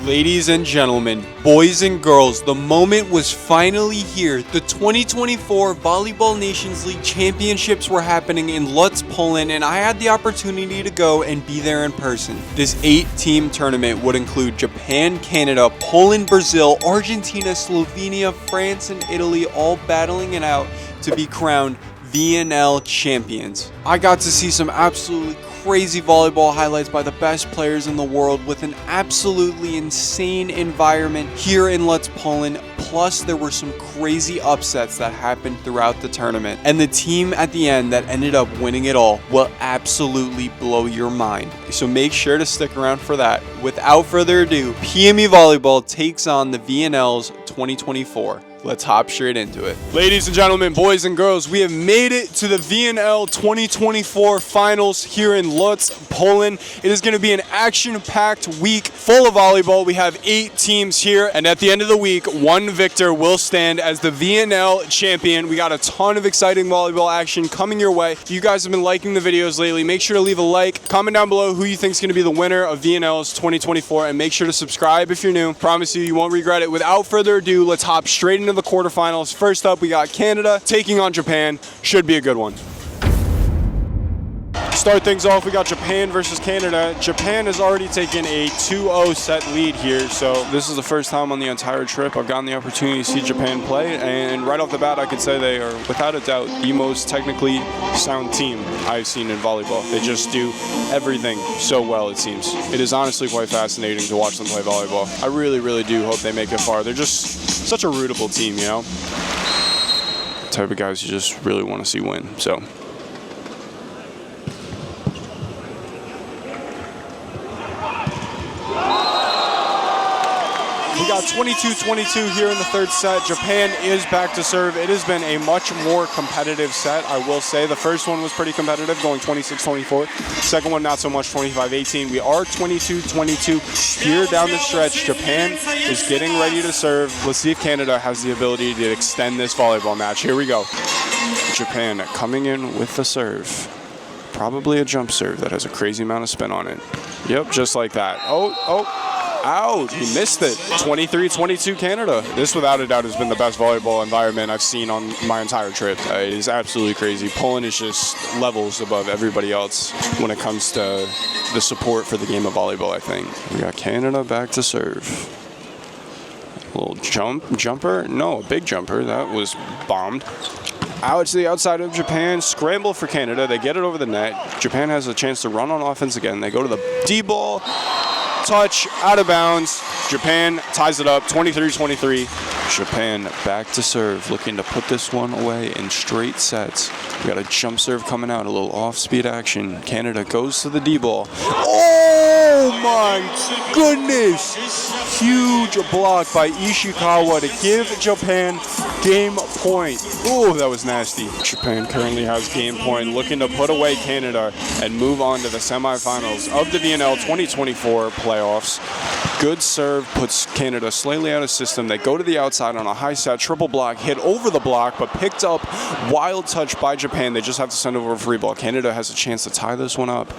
Ladies and gentlemen, boys and girls, the moment was finally here. The 2024 Volleyball Nations League Championships were happening in Lutz, Poland, and I had the opportunity to go and be there in person. This 8-team tournament would include Japan, Canada, Poland, Brazil, Argentina, Slovenia, France, and Italy all battling it out to be crowned VNL champions. I got to see some absolutely crazy volleyball highlights by the best players in the world with an absolutely insane environment here in Lutz, Poland. Plus, there were some crazy upsets that happened throughout the tournament. And the team at the end that ended up winning it all will absolutely blow your mind. So make sure to stick around for that. Without further ado, PME Volleyball takes on the VNLs 2024. Let's hop straight into it. Ladies and gentlemen, boys and girls, we have made it to the VNL 2024 finals here in Lutz, Poland. It is going to be an action-packed week full of volleyball. We have 8 teams here, and at the end of the week, one victor will stand as the VNL champion. We got a ton of exciting volleyball action coming your way. If you guys have been liking the videos lately, make sure to leave a like. Comment down below who you think is going to be the winner of VNL's 2024, and make sure to subscribe if you're new. Promise you won't regret it. Without further ado, let's hop straight into the quarterfinals. First up, we got Canada taking on Japan. Should be a good one. Start things off, we got Japan versus Canada. Japan has already taken a 2-0 set lead here, so this is the first time on the entire trip I've gotten the opportunity to see Japan play, and right off the bat I could say they are without a doubt the most technically sound team I've seen in volleyball. They just do everything so well, it seems. It is honestly quite fascinating to watch them play volleyball. I really do hope they make it far. They're just such a rootable team, you know? The type of guys you just really want to see win, so. We got 22-22 here in the third set. Japan is back to serve. It has been a much more competitive set, I will say. The first one was pretty competitive, going 26-24. Second one, not so much, 25-18. We are 22-22 here down the stretch. Japan is getting ready to serve. Let's see if Canada has the ability to extend this volleyball match. Here we go. Japan coming in with the serve. Probably a jump serve that has a crazy amount of spin on it. Yep, just like that. Out, he missed it. 23-22 Canada. This without a doubt has been the best volleyball environment I've seen on my entire trip. It is absolutely crazy. Poland is just levels above everybody else when it comes to the support for the game of volleyball, I think. We got Canada back to serve. A little jumper? No, a big jumper. That was bombed. Out to the outside of Japan, scramble for Canada. They get it over the net. Japan has a chance to run on offense again. They go to the D-ball. Touch, out of bounds. Japan ties it up, 23-23. Japan back to serve, looking to put this one away in straight sets. We got a jump serve coming out, a little off-speed action. Canada goes to the D-ball. Oh my goodness! Huge block by Ishikawa to give Japan game point. Oh, that was nasty. Japan currently has game point, looking to put away Canada and move on to the semifinals of the VNL 2024 playoffs. Good serve puts Canada slightly out of system. They go to the outside on a high set, triple block, hit over the block, but picked up. Wild touch by Japan. They just have to send over a free ball. Canada has a chance to tie this one up.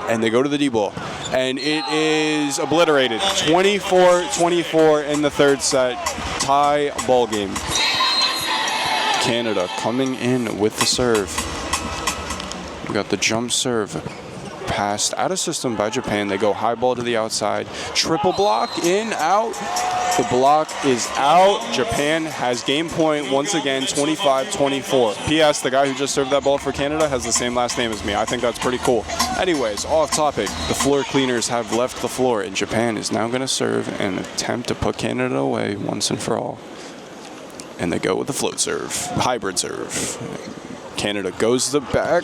And they go to the D-ball. And it is obliterated. 24-24 in the third set. Tie ball game. Canada coming in with the serve. We got the jump serve. Passed out of system by Japan. They go high ball to the outside. Triple block, in, out. The block is out. Japan has game point once again, 25-24. P.S. The guy who just served that ball for Canada has the same last name as me. I think that's pretty cool. Anyways, off topic. The floor cleaners have left the floor, and Japan is now going to serve and attempt to put Canada away once and for all. And they go with the float serve, hybrid serve. Canada goes to the back.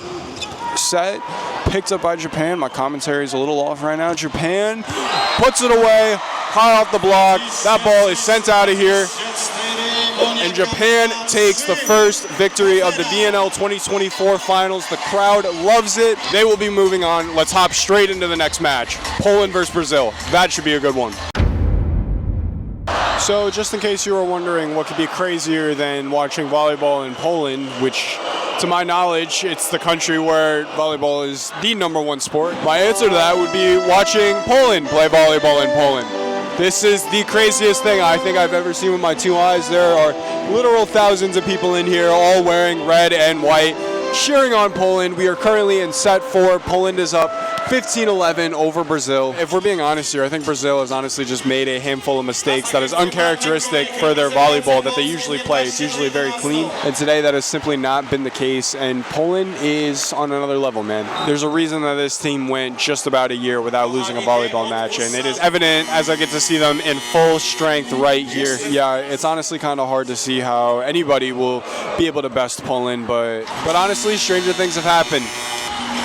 Set, picked up by Japan. My commentary is a little off right now. Japan puts it away, high off the block. That ball is sent out of here. And Japan takes the first victory of the VNL 2024 finals. The crowd loves it. They will be moving on. Let's hop straight into the next match. Poland versus Brazil. That should be a good one. So just in case you were wondering what could be crazier than watching volleyball in Poland, which to my knowledge, it's the country where volleyball is the #1 sport. My answer to that would be watching Poland play volleyball in Poland. This is the craziest thing I think I've ever seen with my two eyes. There are literal thousands of people in here, all wearing red and white, cheering on Poland. We are currently in set 4. Poland is up 15-11 over Brazil. If we're being honest here, I think Brazil has honestly just made a handful of mistakes that is uncharacteristic for their volleyball that they usually play. It's usually very clean, and today that has simply not been the case, and Poland is on another level, man. There's a reason that this team went just about a year without losing a volleyball match, and it is evident as I get to see them in full strength right here. Yeah, it's honestly kind of hard to see how anybody will be able to best Poland, but honestly, stranger things have happened.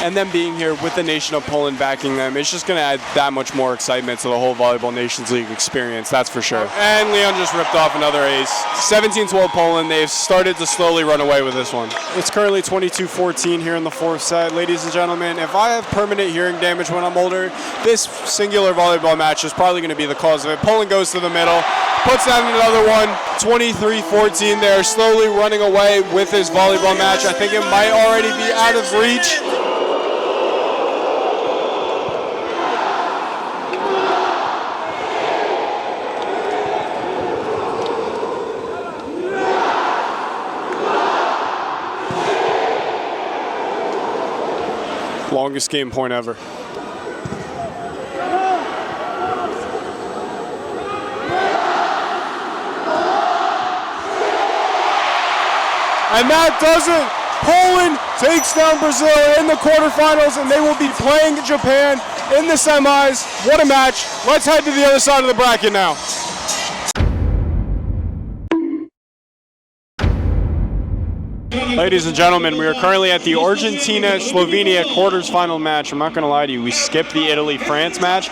And them being here with the nation of Poland backing them, it's just going to add that much more excitement to the whole Volleyball Nations League experience, that's for sure. And Leon just ripped off another ace. 17-12 Poland. They've started to slowly run away with this one. It's currently 22-14 here in the 4th set. Ladies and gentlemen, if I have permanent hearing damage when I'm older, this singular volleyball match is probably going to be the cause of it. Poland goes to the middle, puts down another one, 23-14. They're slowly running away with this volleyball match. I think it might already be out of reach. Longest game point ever. And that does it. Poland takes down Brazil in the quarterfinals, and they will be playing Japan in the semis. What a match. Let's head to the other side of the bracket now. Ladies and gentlemen, we are currently at the Argentina-Slovenia quarters final match. I'm not going to lie to you, we skipped the Italy-France match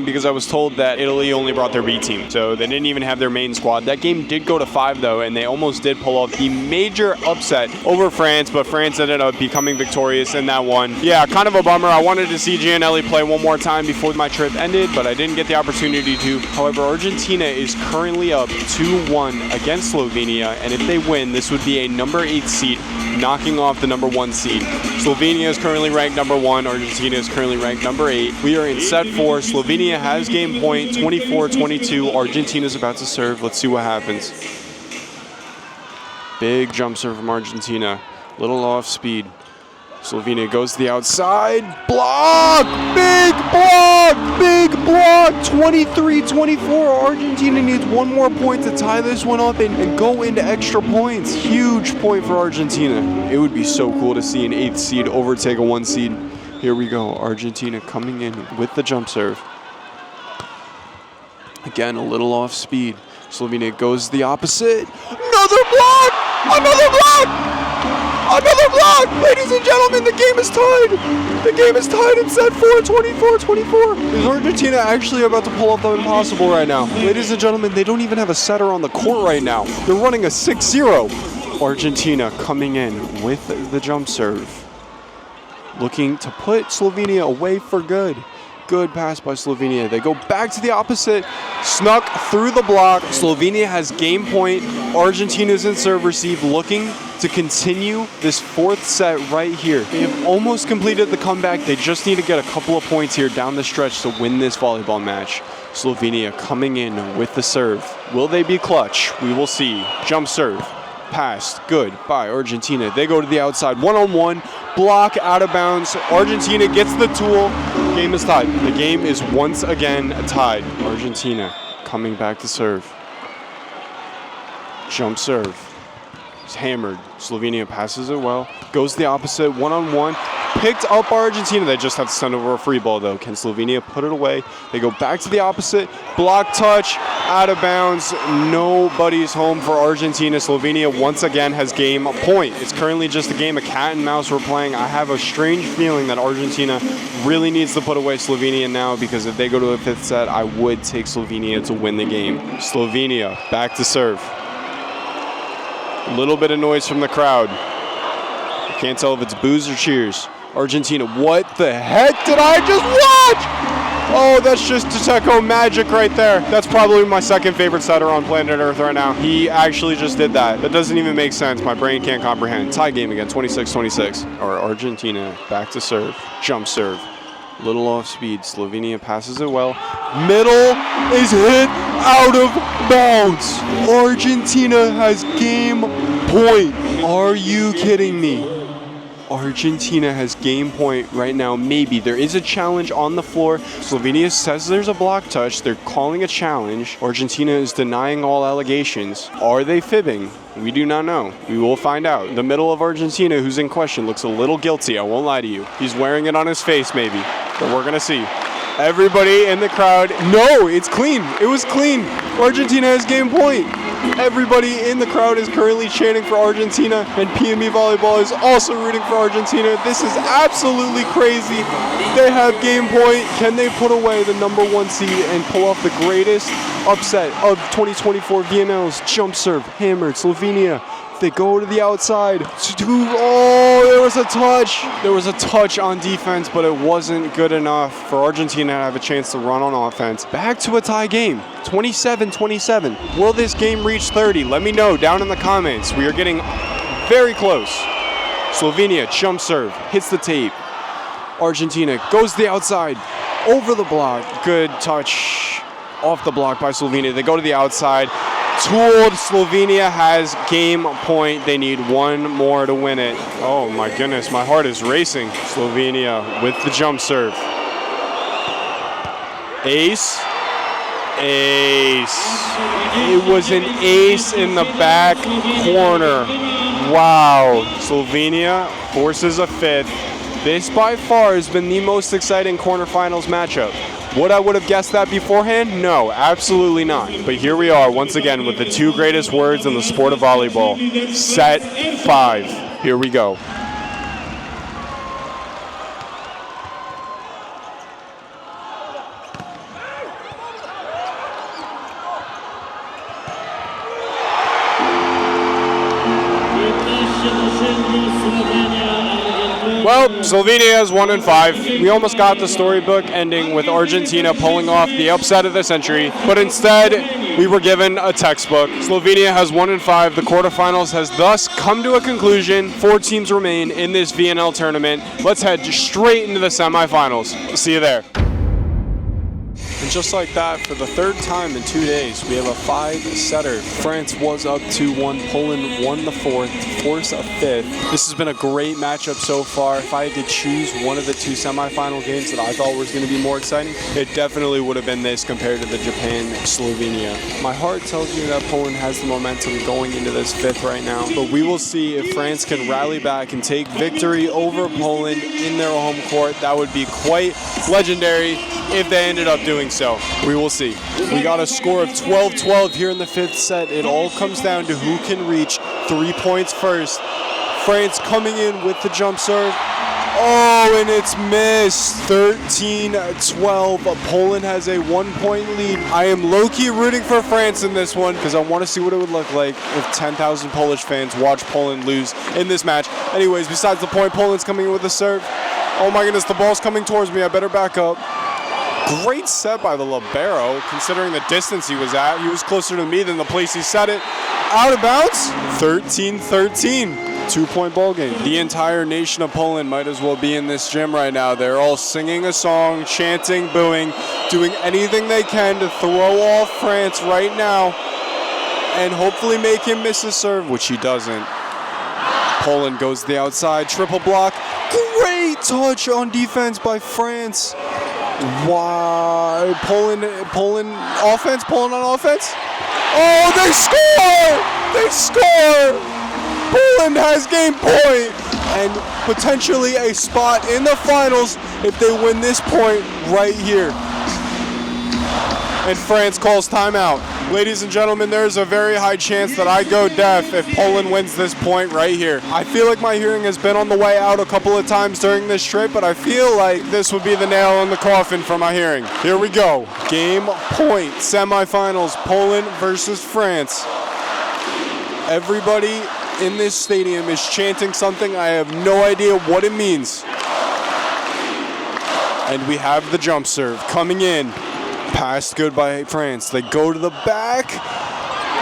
because I was told that Italy only brought their B team, so they didn't even have their main squad. That game did go to 5 though, and they almost did pull off the major upset over France, but France ended up becoming victorious in that one. Yeah, kind of a bummer. I wanted to see Gianelli play one more time before my trip ended, but I didn't get the opportunity to. However, Argentina is currently up 2-1 against Slovenia, and if they win, this would be a number 8 seed, knocking off the number 1 seed. Slovenia is currently ranked number 1. Argentina is currently ranked number 8. We are in set 4. Slovenia has game point, 24-22. Argentina's about to serve. Let's see what happens. Big jump serve from Argentina. Little off speed. Slovenia goes to the outside. Block! Big block! Big block! 23-24. Argentina needs one more point to tie this one up and go into extra points. Huge point for Argentina. It would be so cool to see an 8th seed overtake a 1 seed. Here we go. Argentina coming in with the jump serve. Again, a little off speed. Slovenia goes the opposite. Another block! Another block! Another block! Ladies and gentlemen, the game is tied! The game is tied in set 4, 24-24. Is Argentina actually about to pull off the impossible right now? Ladies and gentlemen, they don't even have a setter on the court right now. They're running a 6-0. Argentina coming in with the jump serve. Looking to put Slovenia away for good. Good pass by Slovenia. They go back to the opposite. Snuck through the block. Slovenia has game point. Argentina's in serve receive, looking to continue this 4th set right here. They have almost completed the comeback. They just need to get a couple of points here down the stretch to win this volleyball match. Slovenia coming in with the serve. Will they be clutch? We will see. Jump serve. Passed. Good by Argentina. They go to the outside. 1-on-1. Block out of bounds. Argentina gets the tool. Game is tied. The game is once again tied. Argentina coming back to serve. Jump serve. It's hammered. Slovenia passes it well. Goes the opposite. 1-on-1. Picked up by Argentina. They just have to send over a free ball though. Can Slovenia put it away? They go back to the opposite. Block touch. Out of bounds. Nobody's home for Argentina. Slovenia once again has game point. It's currently just a game of cat and mouse we're playing. I have a strange feeling that Argentina really needs to put away Slovenia now, because if they go to a 5th set, I would take Slovenia to win the game. Slovenia back to serve. A little bit of noise from the crowd. I can't tell if it's boos or cheers. Argentina, what the heck did I just watch? Oh, that's just Teteco magic right there. That's probably my 2nd favorite setter on planet Earth right now. He actually just did that. That doesn't even make sense. My brain can't comprehend. Tie game again, 26-26. Or Argentina back to serve. Jump serve. Little off speed. Slovenia passes it well. Middle is hit out of bounds. Argentina has game point. Are you kidding me? Argentina has game point right now. Maybe. There is a challenge on the floor. Slovenia says there's a block touch. They're calling a challenge. Argentina is denying all allegations. Are they fibbing? We do not know. We will find out. The middle of Argentina, who's in question, looks a little guilty. I won't lie to you. He's wearing it on his face, maybe. But we're going to see. Everybody in the crowd. No, it's clean. It was clean. Argentina has game point. Everybody in the crowd is currently chanting for Argentina, and PME Volleyball is also rooting for Argentina. This is absolutely crazy. They have game point. Can they put away the #1 seed and pull off the greatest upset of 2024 VNL's jump serve? Hammered Slovenia. They go to the outside. Oh, there was a touch. There was a touch on defense, but it wasn't good enough for Argentina to have a chance to run on offense. Back to a tie game, 27-27. Will this game reach 30? Let me know down in the comments. We are getting very close. Slovenia jump serve, hits the tape. Argentina goes to the outside, over the block. Good touch off the block by Slovenia. They go to the outside. Tooled. Slovenia has game point. They need one more to win it. Oh my goodness, my heart is racing. Slovenia with the jump serve. Ace. Ace. It was an ace in the back corner. Wow. Slovenia forces a fifth. This by far has been the most exciting quarterfinals matchup. Would I have guessed that beforehand? No, absolutely not. But here we are once again with the two greatest words in the sport of volleyball. Set 5. Here we go. Well, Slovenia has 1-5. We almost got the storybook ending with Argentina pulling off the upset of the century, but instead we were given a textbook. Slovenia has 1-5. The quarterfinals has thus come to a conclusion. 4 teams remain in this VNL tournament. Let's head straight into the semifinals. See you there. And just like that, for the 3rd time in 2 days, we have a 5-setter. France was up 2-1. Poland won the 4th to force a 5th. This has been a great matchup so far. If I had to choose one of the 2 semifinal games that I thought was going to be more exciting, it definitely would have been this compared to the Japan-Slovenia. My heart tells me that Poland has the momentum going into this 5th right now, but we will see if France can rally back and take victory over Poland in their home court. That would be quite legendary if they ended up doing so. We will see. We got a score of 12-12 here in the 5th set. It all comes down to who can reach 3 points first. France coming in with the jump serve. Oh, and it's missed. 13-12. Poland has a 1-point lead. I am low-key rooting for France in this one because I want to see what it would look like if 10,000 Polish fans watch Poland lose in this match. Anyways, besides the point, Poland's coming in with the serve. Oh my goodness, the ball's coming towards me. I better back up. Great set by the libero, considering the distance he was at. He was closer to me than the place he set it. Out of bounds, 13-13. 2-point ball game. The entire nation of Poland might as well be in this gym right now. They're all singing a song, chanting, booing, doing anything they can to throw off France right now and hopefully make him miss a serve, which he doesn't. Poland goes to the outside, triple block. Great touch on defense by France. Wow, Poland offense, Poland on offense. Oh, they score! They score! Poland has game point and potentially a spot in the finals if they win this point right here. And France calls timeout. Ladies and gentlemen, there's a very high chance that I go deaf if Poland wins this point right here. I feel like my hearing has been on the way out a couple of times during this trip, but I feel like this would be the nail in the coffin for my hearing. Here we go. Game point, semifinals, Poland versus France. Everybody in this stadium is chanting something. I have no idea what it means. And we have the jump serve coming in. Passed good by France. They go to the back.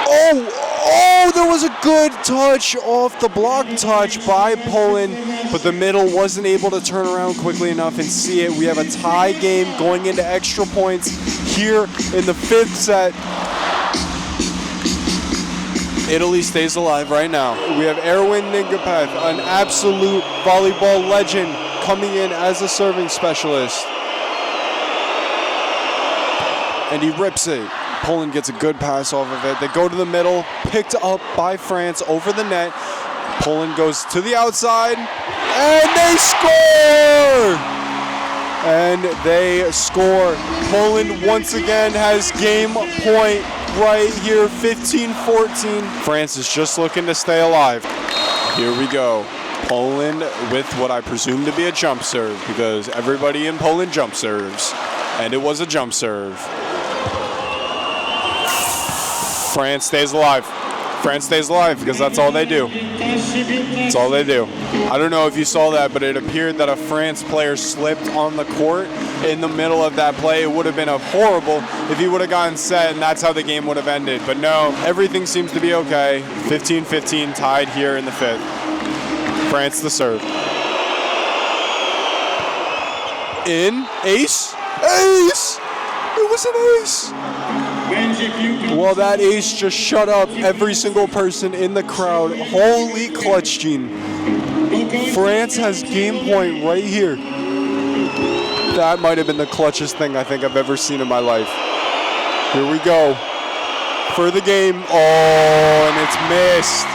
Oh, Oh, there was a good touch off the block touch by Poland, but the middle wasn't able to turn around quickly enough and see it. We have a tie game going into extra points here in the 5th set. Italy stays alive right now. We have Erwin Ningapev, an absolute volleyball legend, coming in as a serving specialist. And he rips it. Poland gets a good pass off of it. They go to the middle, picked up by France over the net. Poland goes to the outside, and they score! And they score. Poland once again has game point right here, 15-14. France is just looking to stay alive. Here we go. Poland with what I presume to be a jump serve, because everybody in Poland jump serves. And it was a jump serve. France stays alive. France stays alive because that's all they do. That's all they do. I don't know if you saw that, but it appeared that a France player slipped on the court in the middle of that play. It would have been horrible if he would have gotten set, and that's how the game would have ended. But no, everything seems to be okay. 15-15 tied here in the 5th. France the serve. In. Ace. Ace! It was an ace! Well, that ace just shut up every single person in the crowd. Holy clutch, Gene. France has game point right here. That might have been the clutchest thing I think I've ever seen in my life. Here we go. For the game. Oh, and it's missed.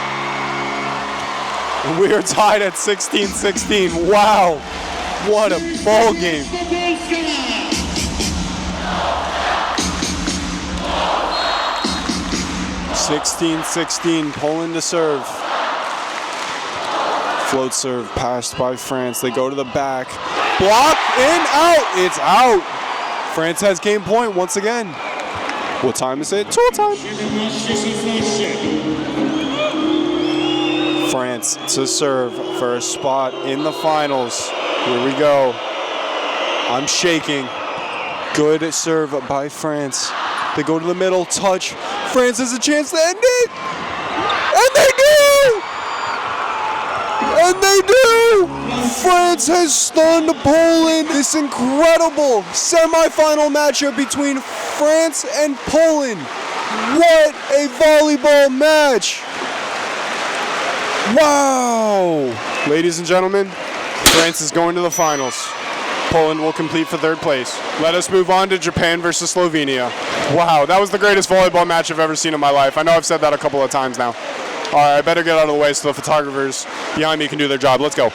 We are tied at 16-16. Wow. What a ball game. 16-16, Poland to serve. Float serve passed by France. They go to the back. Block, in, out. It's out. France has game point once again. What time is it? Tool time. France to serve for a spot in the finals. Here we go. I'm shaking. Good serve by France. They go to the middle, touch. France has a chance to end it. And they do! And they do! France has stunned Poland. This incredible semifinal matchup between France and Poland. What a volleyball match! Wow! Ladies and gentlemen, France is going to the finals. Poland will compete for 3rd place. Let us move on to Japan versus Slovenia. Wow, that was the greatest volleyball match I've ever seen in my life. I know I've said that a couple of times now. All right, I better get out of the way so the photographers behind me can do their job. Let's go.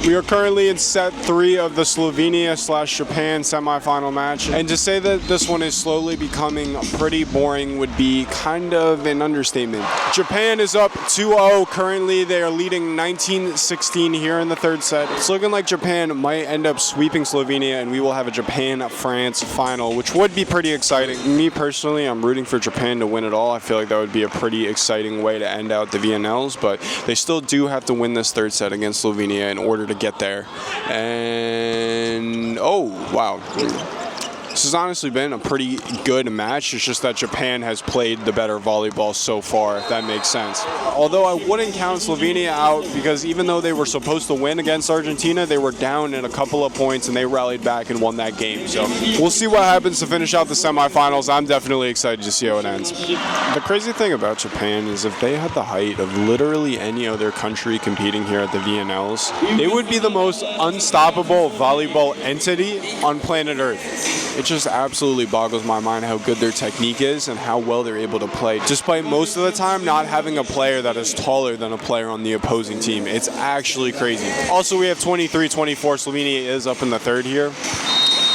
We are currently in set 3 of the Slovenia/Japan semifinal match. And to say that this one is slowly becoming pretty boring would be kind of an understatement. Japan is up 2-0 currently. They are leading 19-16 here in the 3rd set. It's looking like Japan might end up sweeping Slovenia, and we will have a Japan-France final, which would be pretty exciting. Me personally, I'm rooting for Japan to win it all. I feel like that would be a pretty exciting way to end out the VNLs, but they still do have to win this 3rd set against Slovenia in order to get there. And oh wow, this has honestly been a pretty good match. It's just that Japan has played the better volleyball so far, if that makes sense. Although I wouldn't count Slovenia out, because even though they were supposed to win against Argentina, they were down in a couple of points and they rallied back and won that game. So we'll see what happens to finish out the semifinals. I'm definitely excited to see how it ends. The crazy thing about Japan is if they had the height of literally any other country competing here at the VNLs, they would be the most unstoppable volleyball entity on planet Earth. It just absolutely boggles my mind how good their technique is and how well they're able to play, despite most of the time not having a player that is taller than a player on the opposing team. It's actually crazy. Also, we have 23-24. Slovenia is up in the 3rd here.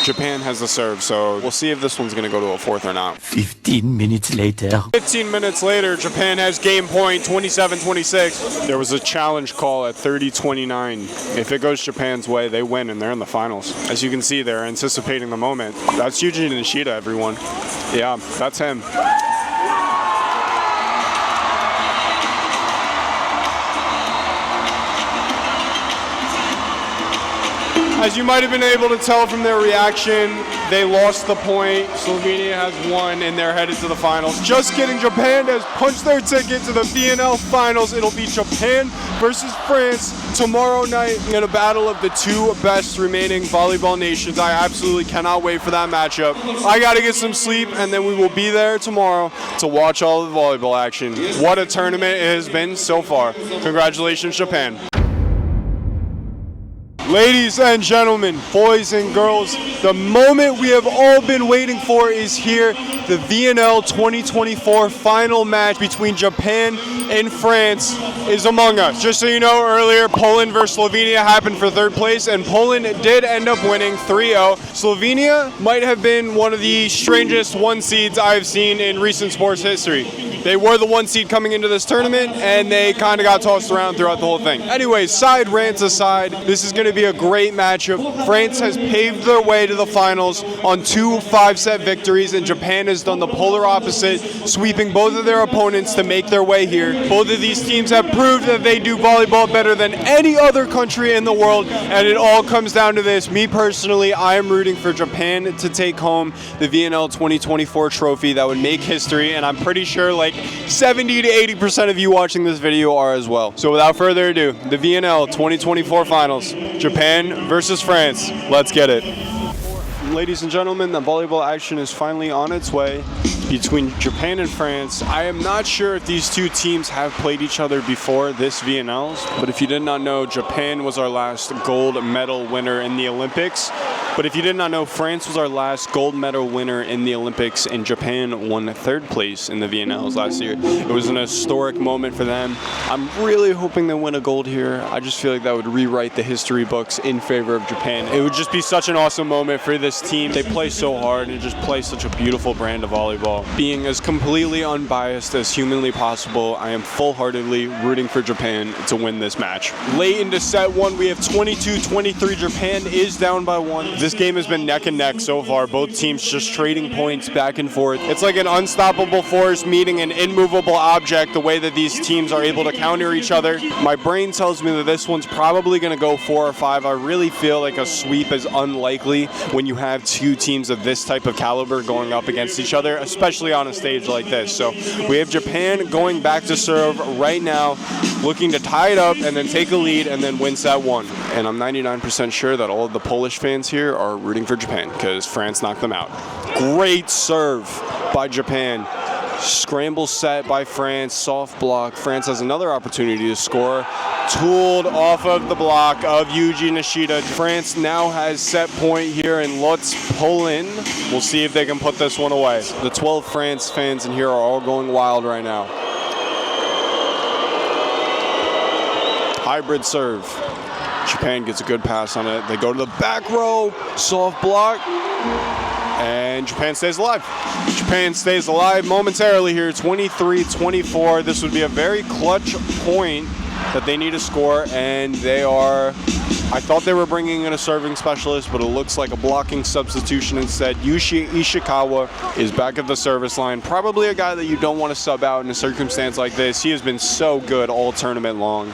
Japan has the serve, so we'll see if this one's going to go to a 4th or not. 15 minutes later. 15 minutes later, Japan has game point, 27-26. There was a challenge call at 30-29. If it goes Japan's way, they win and they're in the finals. As you can see, they're anticipating the moment. That's Yuji Nishida, everyone. Yeah, that's him. As you might have been able to tell from their reaction, they lost the point. Slovenia has won, and they're headed to the finals. Just kidding, Japan has punched their ticket to the VNL finals. It'll be Japan versus France tomorrow night in a battle of the two best remaining volleyball nations. I absolutely cannot wait for that matchup. I got to get some sleep, and then we will be there tomorrow to watch all of the volleyball action. What a tournament it has been so far. Congratulations, Japan. Ladies and gentlemen, boys and girls, the moment we have all been waiting for is here. The VNL 2024 final match between Japan and France is among us. Just so you know, earlier Poland versus Slovenia happened for third place, and Poland did end up winning 3-0. Slovenia might have been one of the strangest one seeds I've seen in recent sports history. They were the one seed coming into this tournament, and they kind of got tossed around throughout the whole thing. Anyways, side rants aside, this is going to be a great matchup. France has paved their way to the finals on 2 5-set victories, and Japan has done the polar opposite, sweeping both of their opponents to make their way here. Both of these teams have proved that they do volleyball better than any other country in the world, and it all comes down to this. Me personally, I am rooting for Japan to take home the VNL 2024 trophy. That would make history, and I'm pretty sure like 70 to 80% of you watching this video are as well. So without further ado, the VNL 2024 finals, Japan versus France. Let's get it. Ladies and gentlemen, the volleyball action is finally on its way between Japan and France. I am not sure if these two teams have played each other before this VNLs, but if you did not know, Japan was our last gold medal winner in the Olympics. But if you did not know, France was our last gold medal winner in the Olympics, and Japan won 3rd place in the VNLs last year. It was an historic moment for them. I'm really hoping they win a gold here. I just feel like that would rewrite the history books in favor of Japan. It would just be such an awesome moment for this team. They play so hard and just play such a beautiful brand of volleyball. Being as completely unbiased as humanly possible, I am full-heartedly rooting for Japan to win this match. Late into set 1, we have 22-23. Japan is down by 1. This game has been neck and neck so far. Both teams just trading points back and forth. It's like an unstoppable force meeting an immovable object, the way that these teams are able to counter each other. My brain tells me that this one's probably going to go 4 or 5. I really feel like a sweep is unlikely when you have two teams of this type of caliber going up against each other, especially on a stage like this. So we have Japan going back to serve right now, looking to tie it up and then take a lead and then win set 1. And I'm 99% sure that all of the Polish fans here are rooting for Japan because France knocked them out. Great serve by Japan. Scramble set by France, soft block. France has another opportunity to score. Tooled off of the block of Yuji Nishida. France now has set point here, and let's pull in. We'll see if they can put this one away. The 12 France fans in here are all going wild right now. Hybrid serve. Japan gets a good pass on it. They go to the back row, soft block, and Japan stays alive. Japan stays alive momentarily here, 23-24. This would be a very clutch point that they need to score, and they are, I thought they were bringing in a serving specialist, but it looks like a blocking substitution instead. Yushi Ishikawa is back at the service line. Probably a guy that you don't want to sub out in a circumstance like this. He has been so good all tournament long.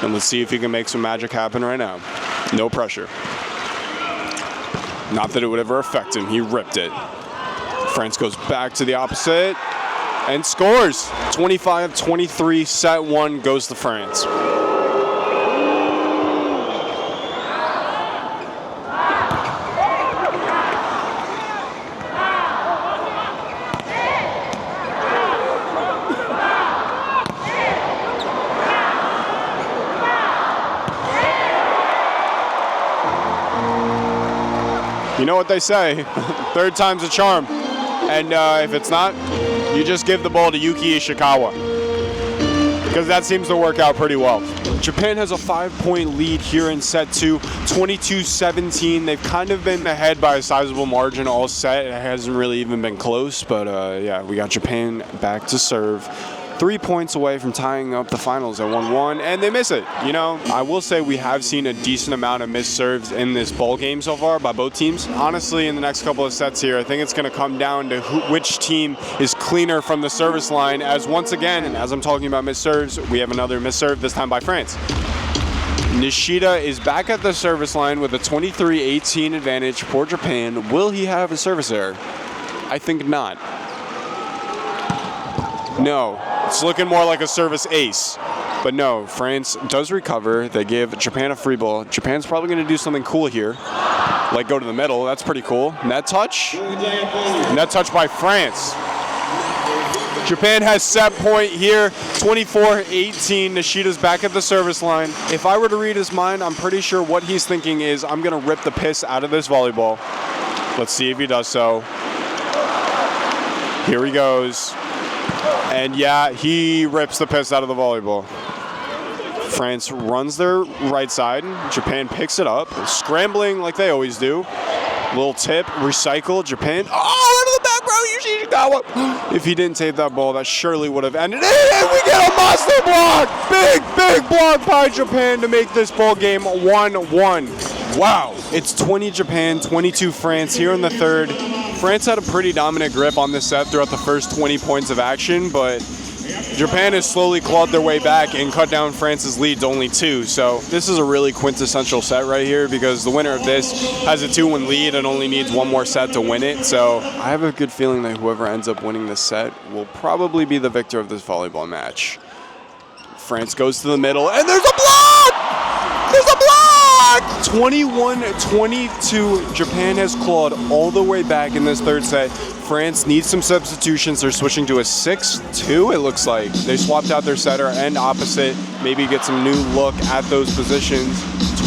And let's see if he can make some magic happen right now. No pressure. Not that it would ever affect him. He ripped it. France goes back to the opposite and scores. 25-23, set 1 goes to France. You know what they say, 3rd time's a charm. And if it's not, you just give the ball to Yuki Ishikawa, because that seems to work out pretty well. Japan has a 5-point lead here in set 2, 22-17. They've kind of been ahead by a sizable margin all set. It hasn't really even been close, but yeah, we got Japan back to serve. 3 points away from tying up the finals at 1-1, and they miss it. You know, I will say we have seen a decent amount of missed serves in this ball game so far by both teams. Honestly, in the next couple of sets here, I think it's going to come down to which team is cleaner from the service line, as once again, and as I'm talking about missed serves, we have another missed serve, this time by France. Nishida is back at the service line with a 23-18 advantage for Japan. Will he have a service error? I think not. No, it's looking more like a service ace. But no, France does recover. They give Japan a free ball. Japan's probably going to do something cool here, like go to the middle. That's pretty cool. Net touch. Net touch by France. Japan has set point here, 24-18. Nishida's back at the service line. If I were to read his mind, I'm pretty sure what he's thinking is, I'm going to rip the piss out of this volleyball. Let's see if he does so. Here he goes. And yeah, he rips the piss out of the volleyball. France runs their right side. Japan picks it up, scrambling like they always do. Little tip, recycle, Japan. Oh, into the back row, Yoshikawa. If he didn't take that ball, that surely would have ended it. And we get a monster block. Big block by Japan to make this ball game 1-1. Wow. It's 20 Japan, 22 France here in the third. France had a pretty dominant grip on this set throughout the first 20 points of action, but Japan has slowly clawed their way back and cut down France's lead to only 2. So this is a really quintessential set right here, because the winner of this has a 2-1 lead and only needs one more set to win it. So I have a good feeling that whoever ends up winning this set will probably be the victor of this volleyball match. France goes to the middle, and there's a block! There's a block! 21-22. Japan has clawed all the way back in this third set. France needs some substitutions. They're switching to a 6-2, it looks like. They swapped out their setter and opposite. Maybe get some new look at those positions.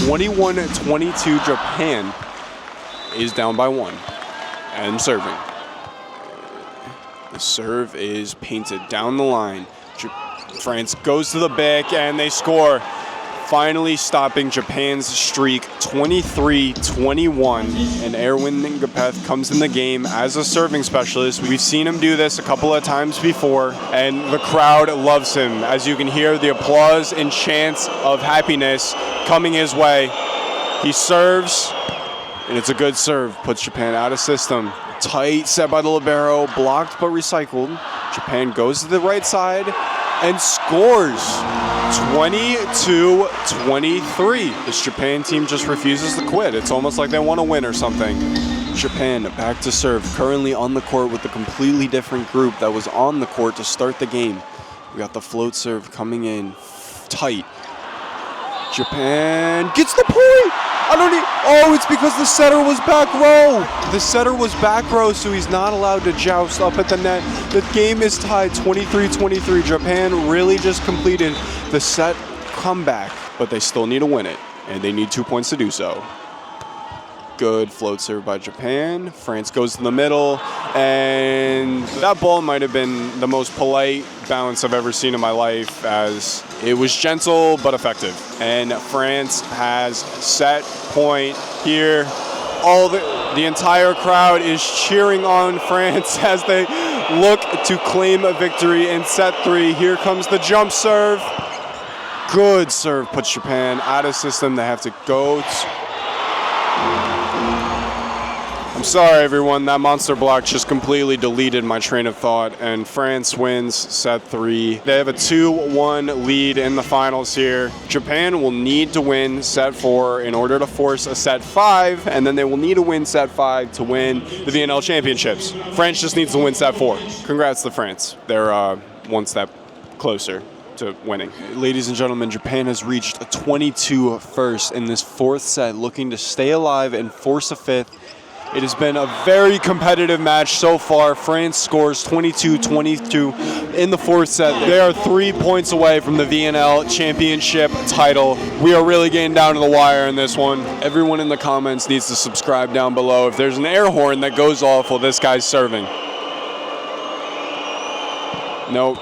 21-22, Japan is down by 1. And serving. The serve is painted down the line. France goes to the back and they score. Finally stopping Japan's streak, 23-21. And Erwin Ngapeth comes in the game as a serving specialist. We've seen him do this a couple of times before, and the crowd loves him. As you can hear, the applause and chants of happiness coming his way. He serves, and it's a good serve. Puts Japan out of system. Tight set by the libero, blocked but recycled. Japan goes to the right side and scores. 22-23. This Japan team just refuses to quit. It's almost like they want to win or something. Japan back to serve, currently on the court with a completely different group that was on the court to start the game. We got the float serve coming in tight. Japan gets the point. Oh, it's because the setter was back row. The setter was back row, so he's not allowed to joust up at the net. The game is tied 23-23. Japan really just completed the set comeback, but they still need to win it, and they need 2 points to do so. Good float serve by Japan. France goes to the middle, and that ball might have been the most polite bounce I've ever seen in my life, as it was gentle but effective. And France has set point here. The entire crowd is cheering on France as they look to claim a victory in set 3. Here comes the jump serve. Good serve puts Japan out of system. They have to go. I'm sorry, everyone. That monster block just completely deleted my train of thought, and France wins set 3. They have a 2-1 lead in the finals here. Japan will need to win set 4 in order to force a set 5, and then they will need to win set 5 to win the VNL Championships. France just needs to win set 4. Congrats to France. They're one step closer to winning. Ladies and gentlemen, Japan has reached a 22 first in this fourth set, looking to stay alive and force a fifth. It has been a very competitive match so far. France scores 22-22 in the fourth set. They are 3 points away from the VNL Championship title. We are really getting down to the wire in this one. Everyone in the comments needs to subscribe down below. If there's an air horn that goes off while this guy's serving. Nope.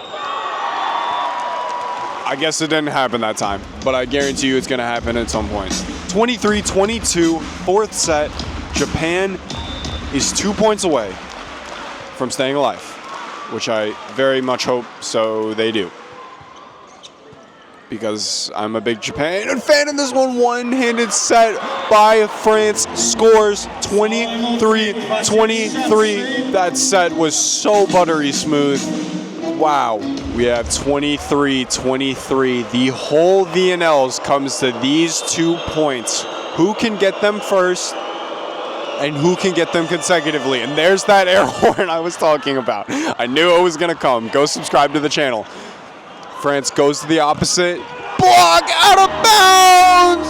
I guess it didn't happen that time, but I guarantee you it's going to happen at some point. 23-22, fourth set. Japan is 2 points away from staying alive, which I very much hope so they do. Because I'm a big Japan fan in this one. One-handed set by France, scores 23-23. That set was so buttery smooth. Wow. We have 23-23. The whole VNLs comes to these 2 points. Who can get them first and who can get them consecutively? And there's that air horn I was talking about. I knew it was going to come. Go subscribe to the channel. France goes to the opposite. Block out of bounds!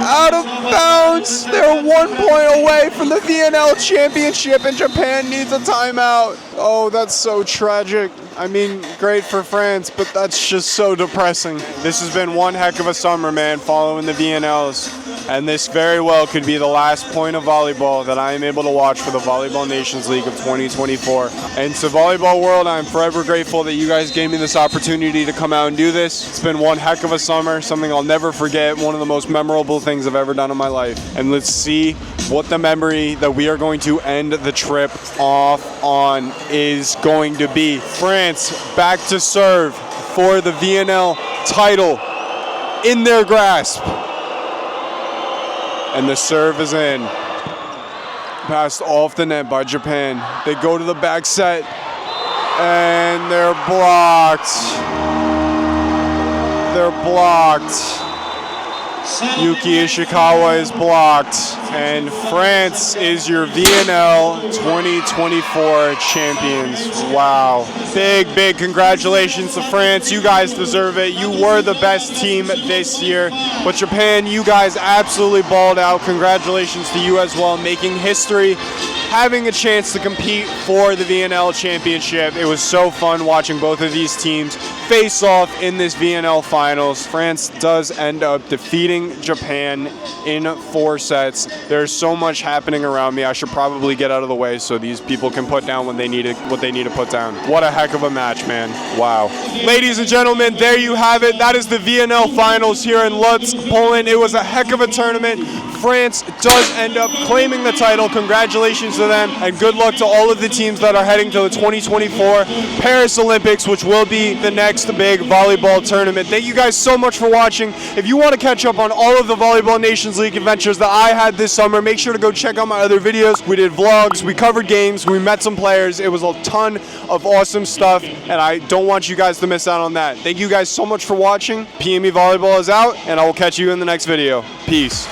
Out of bounds! They're 1 point away from the VNL Championship and Japan needs a timeout. Oh, that's so tragic. I mean, great for France, but that's just so depressing. This has been one heck of a summer, man, following the VNLs. And this very well could be the last point of volleyball that I am able to watch for the Volleyball Nations League of 2024. And to Volleyball World, I'm forever grateful that you guys gave me this opportunity to come out and do this. It's been one heck of a summer, something I'll never forget, one of the most memorable things I've ever done in my life. And let's see what the memory that we are going to end the trip off on is going to be. France back to serve for the VNL title in their grasp. And the serve is in. Passed off the net by Japan. They go to the back set. And they're blocked. They're blocked. Yuki Ishikawa is blocked. And France is your VNL 2024 champions. Wow. Big, big congratulations to France. You guys deserve it. You were the best team this year. But Japan, you guys absolutely balled out. Congratulations to you as well, making history, having a chance to compete for the VNL Championship. It was so fun watching both of these teams face off in this VNL Finals. France does end up defeating Japan in 4 sets. There's so much happening around me. I should probably get out of the way so these people can put down what they need to put down. What a heck of a match, man. Wow. Ladies and gentlemen, there you have it. That is the VNL Finals here in Lutsk, Poland. It was a heck of a tournament. France does end up claiming the title. Congratulations to them, and good luck to all of the teams that are heading to the 2024 Paris Olympics, which will be the next big volleyball tournament. Thank you guys so much for watching. If you want to catch up on all of the Volleyball Nations League adventures that I had this summer, make sure to go check out my other videos. We did vlogs, we covered games, we met some players. It was a ton of awesome stuff, and I don't want you guys to miss out on that. Thank you guys so much for watching. PME Volleyball is out, and I will catch you in the next video. Peace.